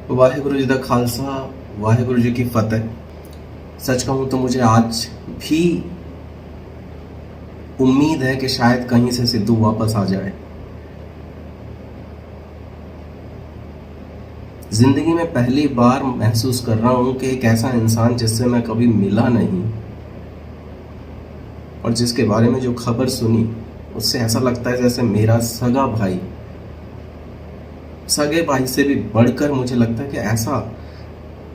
वाहेगुरु जी का खालसा, वाहेगुरु जी की फतेह। सच कहूँ तो मुझे आज भी उम्मीद है कि शायद कहीं से सिद्धू वापस आ जाए। जिंदगी में पहली बार महसूस कर रहा हूँ कि एक ऐसा इंसान जिससे मैं कभी मिला नहीं और जिसके बारे में जो खबर सुनी उससे ऐसा लगता है जैसे मेरा सगा भाई, सगे भाई से भी बढ़कर मुझे लगता है कि ऐसा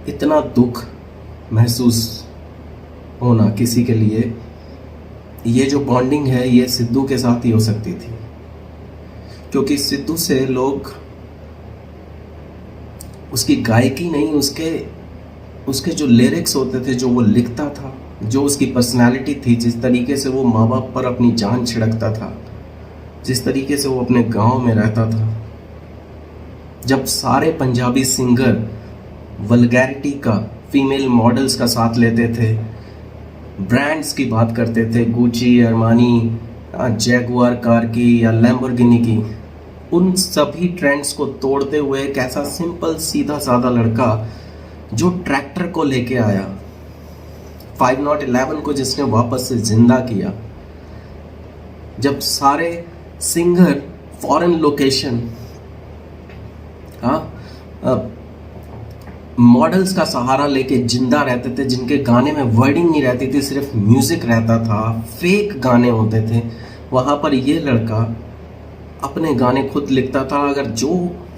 इतना दुख महसूस होना किसी के लिए, ये जो बॉन्डिंग है ये सिद्धू के साथ ही हो सकती थी। क्योंकि सिद्धू से लोग उसकी गायकी नहीं, उसके जो लिरिक्स होते थे, जो वो लिखता था, जो उसकी पर्सनालिटी थी, जिस तरीके से वो माँ बाप पर अपनी जान छिड़कता था, जिस तरीके से वो अपने गांव में रहता था, जब सारे पंजाबी सिंगर वल्गैरिटी का, फीमेल मॉडल्स का साथ लेते थे, ब्रांड्स की बात करते थे, गुची, अरमानी, जैगुआर कार की या लैम्बोर्गिनी की, उन सभी ट्रेंड्स को तोड़ते हुए एक ऐसा सिंपल सीधा साधा लड़का जो ट्रैक्टर को लेके आया, 501 को जिसने वापस से जिंदा किया, जब सारे सिंगर फॉरेन लोकेशन मॉडल्स का सहारा लेके जिंदा रहते थे, जिनके गाने में वर्डिंग नहीं रहती थी, सिर्फ म्यूजिक रहता था, फेक गाने होते थे, वहां पर ये लड़का अपने गाने खुद लिखता था। अगर जो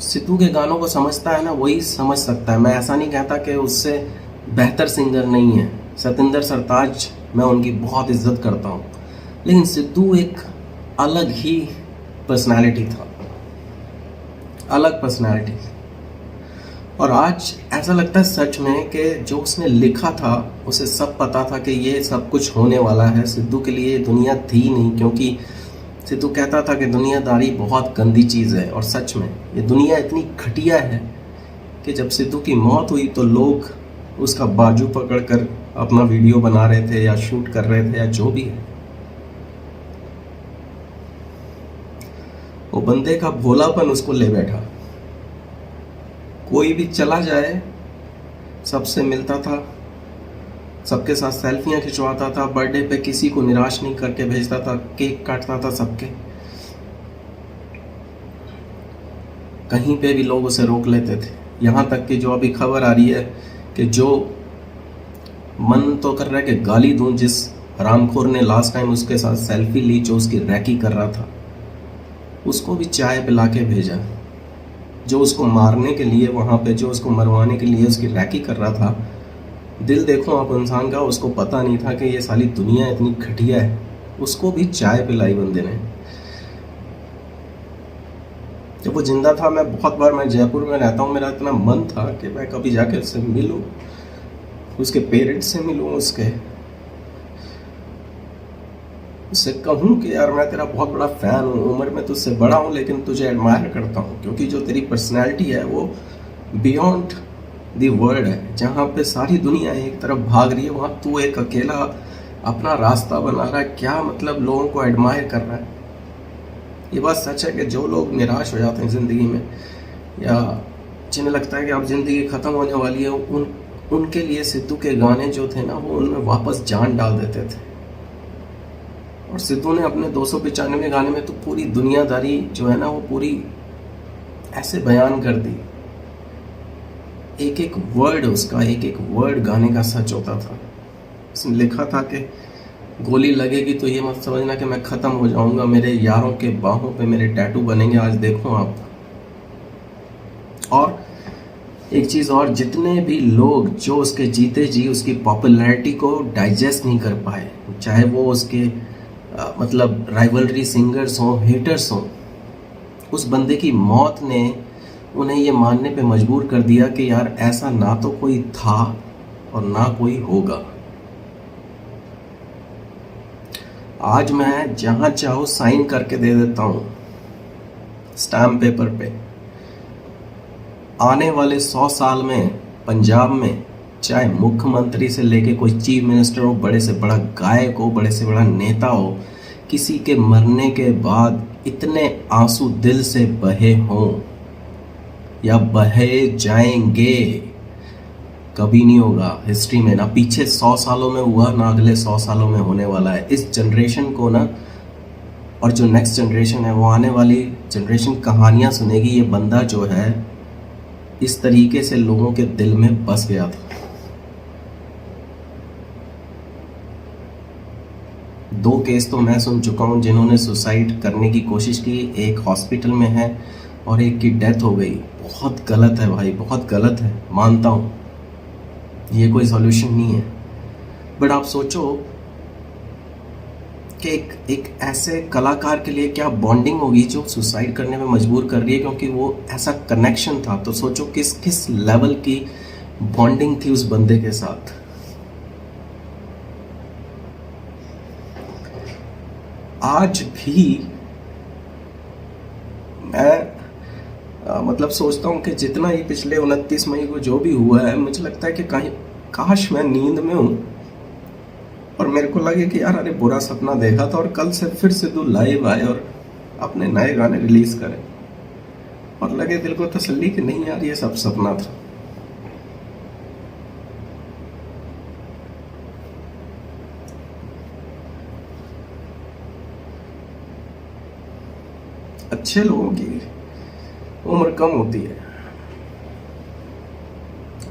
सिद्धू के गानों को समझता है ना वही समझ सकता है। मैं ऐसा नहीं कहता कि उससे बेहतर सिंगर नहीं है, सतिंदर सरताज, मैं उनकी बहुत इज्जत करता हूँ, लेकिन सिद्धू एक अलग ही पर्सनालिटी था, अलग पर्सनालिटी। और आज ऐसा लगता है सच में कि जो उसने लिखा था उसे सब पता था कि ये सब कुछ होने वाला है। सिद्धू के लिए दुनिया थी नहीं, क्योंकि सिद्धू कहता था कि दुनियादारी बहुत गंदी चीज़ है, और सच में ये दुनिया इतनी घटिया है कि जब सिद्धू की मौत हुई तो लोग उसका बाजू पकड़कर अपना वीडियो बना रहे थे या शूट कर रहे थे या जो भी है। वो बंदे का भोलापन उसको ले बैठा। कोई भी चला जाए सबसे मिलता था, सबके साथ सेल्फियां खिंचवाता था, बर्थडे पे किसी को निराश नहीं करके भेजता था, केक काटता था सबके। कहीं पे भी लोग उसे रोक लेते थे, यहाँ तक कि जो अभी खबर आ रही है कि जो मन तो कर रहा है कि गाली दूं, जिस हरामखोर ने लास्ट टाइम उसके साथ सेल्फी ली, जो उसकी रैकी कर रहा था, उसको भी चाय पिला के भेजा। जो उसको मारने के लिए वहां पे, जो उसको मरवाने के लिए उसकी रैकी कर रहा था, दिल देखो आप इंसान का, उसको पता नहीं था कि ये साली दुनिया इतनी घटिया है, उसको भी चाय पिलाई बंदे ने। जब वो जिंदा था, मैं बहुत बार, मैं जयपुर में रहता हूँ, मेरा इतना मन था कि मैं कभी जाके उससे मिलूं, उसके पेरेंट्स से मिलूं, उससे कहूँ कि यार मैं तेरा बहुत बड़ा फ़ैन हूँ, उम्र में तुझसे बड़ा हूँ लेकिन तुझे एडमायर करता हूँ, क्योंकि जो तेरी पर्सनैलिटी है वो बियॉन्ड दी वर्ल्ड है। जहाँ पे सारी दुनिया एक तरफ भाग रही है, वहाँ तू एक अकेला अपना रास्ता बना रहा है। क्या मतलब लोगों को एडमायर कर रहा है। ये बात सच है कि जो लोग निराश हो जाते हैं ज़िंदगी में, या जिन्हें लगता है कि अब ज़िंदगी ख़त्म होने वाली है, उनके लिए सिद्धू के गाने जो थे ना, वो उनमें वापस जान डाल देते थे। और सिद्धू ने अपने 295 गाने में तो पूरी दुनियादारी जो है ना, वो पूरी ऐसे बयान कर दी। एक एक वर्ड उसका, एक एक वर्ड गाने का सच होता था। उसने लिखा था कि गोली लगेगी तो ये मत समझना कि मैं ख़त्म हो जाऊंगा, मेरे यारों के बाहों पे मेरे टैटू बनेंगे, आज देखो आप। और एक चीज़ और, जितने भी लोग जो उसके जीते जी उसकी पॉपुलैरिटी को डाइजेस्ट नहीं कर पाए, चाहे वो उसके मतलब राइवलरी सिंगर्स हों, हेटर्स हों, उस बंदे की मौत ने उन्हें ये मानने पे मजबूर कर दिया कि यार ऐसा ना तो कोई था और ना कोई होगा। आज मैं जहां चाहूँ साइन करके दे देता हूँ स्टैम्प पेपर पे, आने वाले 100 साल में पंजाब में चाहे मुख्यमंत्री से लेके कोई चीफ मिनिस्टर हो, बड़े से बड़ा गायक हो, बड़े से बड़ा नेता हो, किसी के मरने के बाद इतने आंसू दिल से बहे हों, या बहे जाएंगे, कभी नहीं होगा हिस्ट्री में। ना पीछे 100 सालों में हुआ, ना अगले 100 सालों में होने वाला है। इस जनरेशन को ना, और जो नेक्स्ट जनरेशन है वो आने वाली जनरेशन कहानियाँ सुनेगी। ये बंदा जो है इस तरीके से लोगों के दिल में बस गया था। 2 केस तो मैं सुन चुका हूँ जिन्होंने सुसाइड करने की कोशिश की, एक हॉस्पिटल में है और एक की डेथ हो गई। बहुत गलत है भाई, बहुत गलत है, मानता हूँ ये कोई सॉल्यूशन नहीं है। बट आप सोचो कि एक ऐसे कलाकार के लिए क्या बॉन्डिंग होगी जो सुसाइड करने में मजबूर कर रही है, क्योंकि वो ऐसा कनेक्शन था। तो सोचो किस किस लेवल की बॉन्डिंग थी उस बंदे के साथ। आज भी मैं मतलब सोचता हूँ कि जितना ही पिछले 29 मई को जो भी हुआ है, मुझे लगता है कि कहीं काश मैं नींद में हूँ और मेरे को लगे कि यार अरे बुरा सपना देखा था, और कल से फिर सिद्धू लाइव आए और अपने नए गाने रिलीज करे, और लगे दिल को तसल्ली कि नहीं यार ये सब सपना था। अच्छे लोगों की उम्र कम होती है।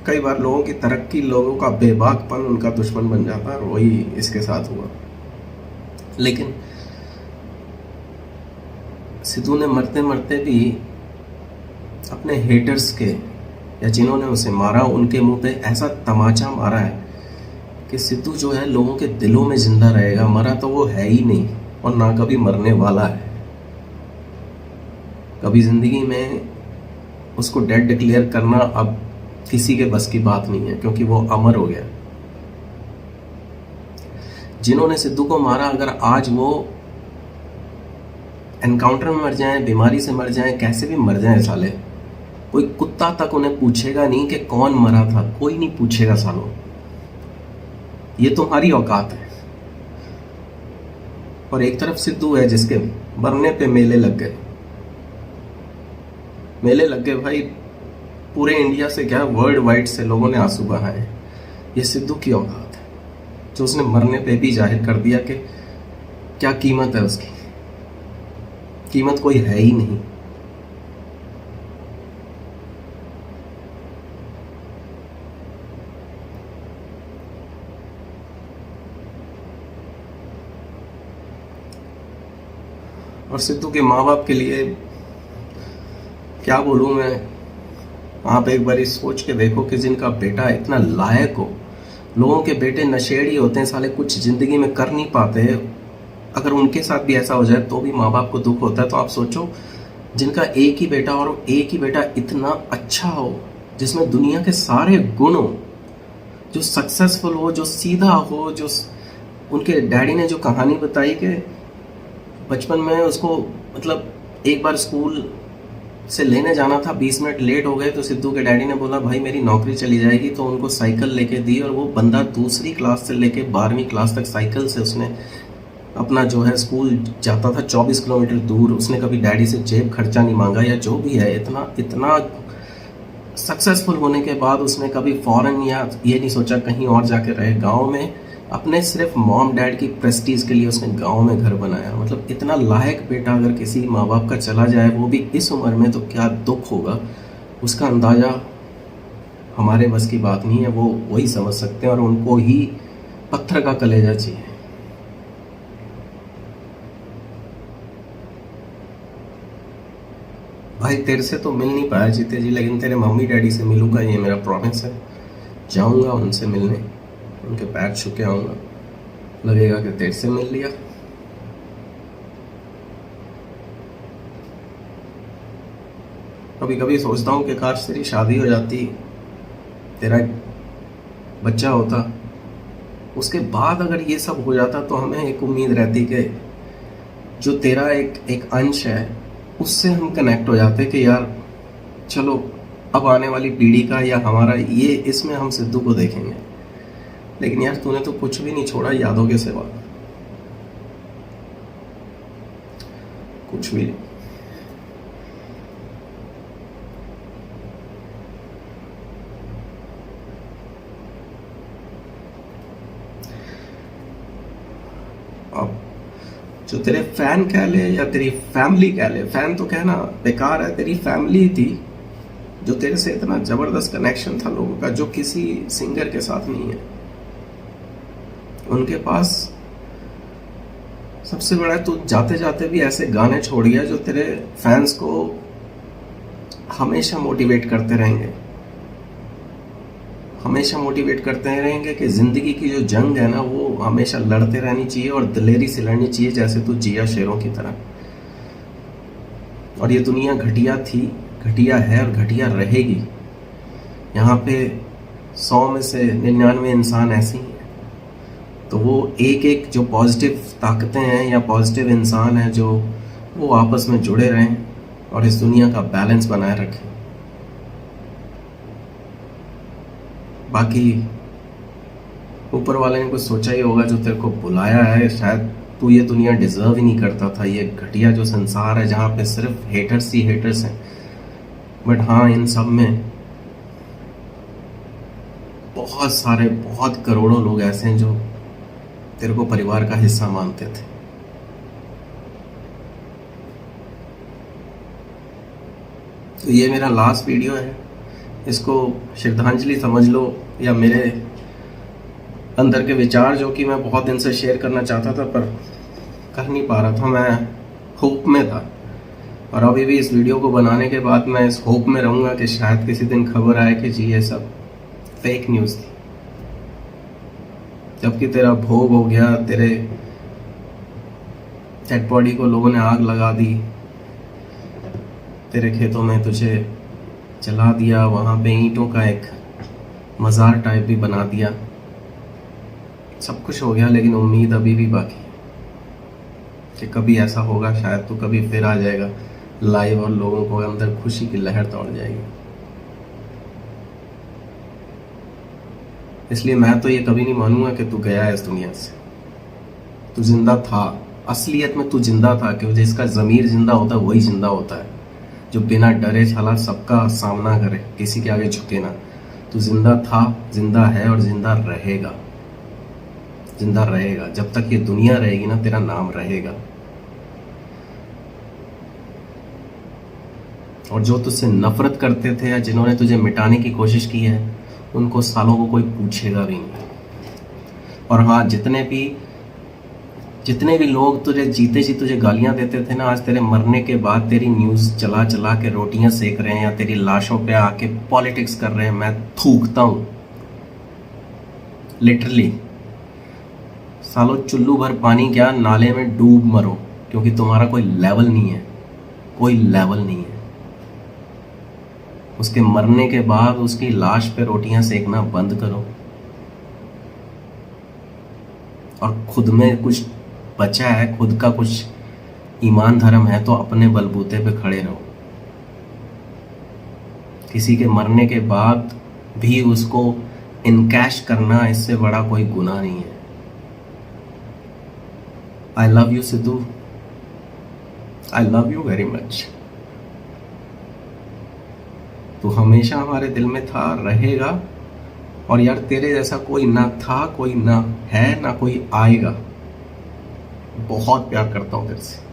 कई बार लोगों की तरक्की, लोगों का बेबाकपन उनका दुश्मन बन जाता है, और वही इसके साथ हुआ। लेकिन सिद्धू ने मरते मरते भी अपने हेटर्स के, या जिन्होंने उसे मारा, उनके मुंह पे ऐसा तमाचा मारा है कि सिद्धू जो है लोगों के दिलों में जिंदा रहेगा। मरा तो वो है ही नहीं, और ना कभी मरने वाला है। कभी जिंदगी में उसको डेड डिक्लेयर करना अब किसी के बस की बात नहीं है, क्योंकि वो अमर हो गया। जिन्होंने सिद्धू को मारा, अगर आज वो एनकाउंटर में मर जाएं, बीमारी से मर जाएं, कैसे भी मर जाएं साले, कोई कुत्ता तक उन्हें पूछेगा नहीं कि कौन मरा था। कोई नहीं पूछेगा सालों, ये तुम्हारी औकात है। और एक तरफ सिद्धू है जिसके मरने पे मेले लग गए। मेले लग गए भाई, पूरे इंडिया से क्या वर्ल्ड वाइड से लोगों ने आंसू बहाए। ये सिद्धू की औकात है जो उसने मरने पे भी जाहिर कर दिया कि क्या कीमत है उसकी। कीमत कोई है ही नहीं। और सिद्धू के माँ बाप के लिए क्या बोलूँ मैं। आप एक बार सोच के देखो कि जिनका बेटा इतना लायक हो। लोगों के बेटे नशेड़ी होते हैं साले, कुछ जिंदगी में कर नहीं पाते। अगर उनके साथ भी ऐसा हो जाए तो भी माँ बाप को दुख होता है। तो आप सोचो जिनका एक ही बेटा, और एक ही बेटा इतना अच्छा हो, जिसमें दुनिया के सारे गुण हो, जो सक्सेसफुल हो, जो सीधा हो, जो उनके डैडी ने जो कहानी बताई कि बचपन में उसको मतलब एक बार स्कूल से लेने जाना था, 20 मिनट लेट हो गए, तो सिद्धू के डैडी ने बोला भाई मेरी नौकरी चली जाएगी, तो उनको साइकिल लेके दी। और वो बंदा दूसरी क्लास से लेके 12वीं क्लास तक साइकिल से उसने अपना जो है स्कूल जाता था 24 किलोमीटर दूर। उसने कभी डैडी से जेब खर्चा नहीं मांगा या जो भी है। इतना सक्सेसफुल होने के बाद उसने कभी फॉरेन या ये नहीं सोचा कहीं और जाके रहे। गाँव में अपने सिर्फ मॉम डैड की प्रेस्टीज के लिए उसने गांव में घर बनाया। मतलब इतना लायक बेटा अगर किसी माँ बाप का चला जाए, वो भी इस उम्र में, तो क्या दुख होगा उसका अंदाज़ा हमारे बस की बात नहीं है। वो वही समझ सकते हैं, और उनको ही पत्थर का कलेजा चाहिए। भाई तेरे से तो मिल नहीं पाया जीते जी, लेकिन तेरे मम्मी डैडी से मिलूंगा, ये मेरा प्रॉमिस है। जाऊंगा उनसे मिलने, उनके पैर छू के आऊँगा, लगेगा कि तेरे से मिल लिया। कभी कभी सोचता हूँ कि काश तेरी शादी हो जाती, तेरा बच्चा होता, उसके बाद अगर ये सब हो जाता तो हमें एक उम्मीद रहती कि जो तेरा एक अंश है उससे हम कनेक्ट हो जाते कि यार चलो अब आने वाली पीढ़ी का या हमारा ये, इसमें हम सिद्धू को देखेंगे। लेकिन यार तूने तो कुछ भी नहीं छोड़ा यादों के सिवा, कुछ भी नहीं। जो तेरे फैन कह ले या तेरी फैमिली कह ले, फैन तो कहना बेकार है, तेरी फैमिली थी जो तेरे से इतना जबरदस्त कनेक्शन था लोगों का, जो किसी सिंगर के साथ नहीं है। उनके पास सबसे बड़ा है, तू जाते जाते भी ऐसे गाने छोड़ गया जो तेरे फैंस को हमेशा मोटिवेट करते रहेंगे, हमेशा मोटिवेट करते रहेंगे कि ज़िंदगी की जो जंग है ना वो हमेशा लड़ते रहनी चाहिए और दिलेरी से लड़नी चाहिए, जैसे तू जिया शेरों की तरह। और ये दुनिया घटिया थी, घटिया है और घटिया रहेगी। यहाँ पे 100 में से 99 इंसान ऐसे ही हैं। तो वो एक एक जो पॉजिटिव ताकतें हैं या पॉजिटिव इंसान हैं, जो वो आपस में जुड़े रहें और इस दुनिया का बैलेंस बनाए रखें। बाकी ऊपर वाले ने कुछ सोचा ही होगा जो तेरे को बुलाया है, शायद तू ये दुनिया डिज़र्व ही नहीं करता था, ये घटिया जो संसार है जहाँ पे सिर्फ हेटर्स ही हेटर्स हैं। बट हाँ, इन सब में बहुत सारे, बहुत करोड़ों लोग ऐसे हैं जो तेरे को परिवार का हिस्सा मानते थे। तो ये मेरा लास्ट वीडियो है, इसको श्रद्धांजलि समझ लो या मेरे अंदर के विचार जो कि मैं बहुत दिन से शेयर करना चाहता था पर कर नहीं पा रहा था, मैं होप में था। और अभी भी इस वीडियो को बनाने के बाद मैं इस होप में रहूँगा कि शायद किसी दिन खबर आए कि जी ये सब फेक न्यूज़ थी। जबकि तेरा भोग हो गया, तेरे डेड बॉडी को लोगों ने आग लगा दी, तेरे खेतों में तुझे जला दिया, वहाँ पे ईंटों का एक मज़ार टाइप भी बना दिया, सब कुछ हो गया। लेकिन उम्मीद अभी भी बाकी है कि कभी ऐसा होगा, शायद तो कभी फिर आ जाएगा लाइव और लोगों को अंदर खुशी की लहर दौड़ जाएगी। इसलिए मैं तो ये कभी नहीं मानूंगा कि तू गया है इस दुनिया से। तू जिंदा था, असलियत में तू जिंदा था, क्योंकि जिसका ज़मीर जिंदा होता है वही जिंदा होता है, जो बिना डरे छला सबका सामना करे, किसी के आगे झुके ना। तू जिंदा था, जिंदा है और जिंदा रहेगा, जिंदा रहेगा। जब तक ये दुनिया रहेगी ना, तेरा नाम रहेगा। और जो तुझसे नफरत करते थे या जिन्होंने तुझे मिटाने की कोशिश की है, उनको सालों को कोई पूछेगा भी नहीं। और हाँ, जितने भी लोग तुझे जीते जी तुझे गालियां देते थे ना, आज तेरे मरने के बाद तेरी न्यूज़ चला चला के रोटियां सेक रहे हैं या तेरी लाशों पे आके पॉलिटिक्स कर रहे हैं। मैं थूकता हूँ लिटरली। सालों चुल्लू भर पानी क्या, नाले में डूब मरो, क्योंकि तुम्हारा कोई लेवल नहीं है, कोई लेवल नहीं है। उसके मरने के बाद उसकी लाश पे रोटियां सेकना बंद करो और खुद में कुछ बचा है, खुद का कुछ ईमान धर्म है तो अपने बलबूते पे खड़े रहो। किसी के मरने के बाद भी उसको इनकैश करना, इससे बड़ा कोई गुनाह नहीं है। I love you Sidhu, I love you very much. तू हमेशा हमारे दिल में था, रहेगा। और यार, तेरे जैसा कोई ना था, कोई ना है, ना कोई आएगा। बहुत प्यार करता हूँ तेरे से।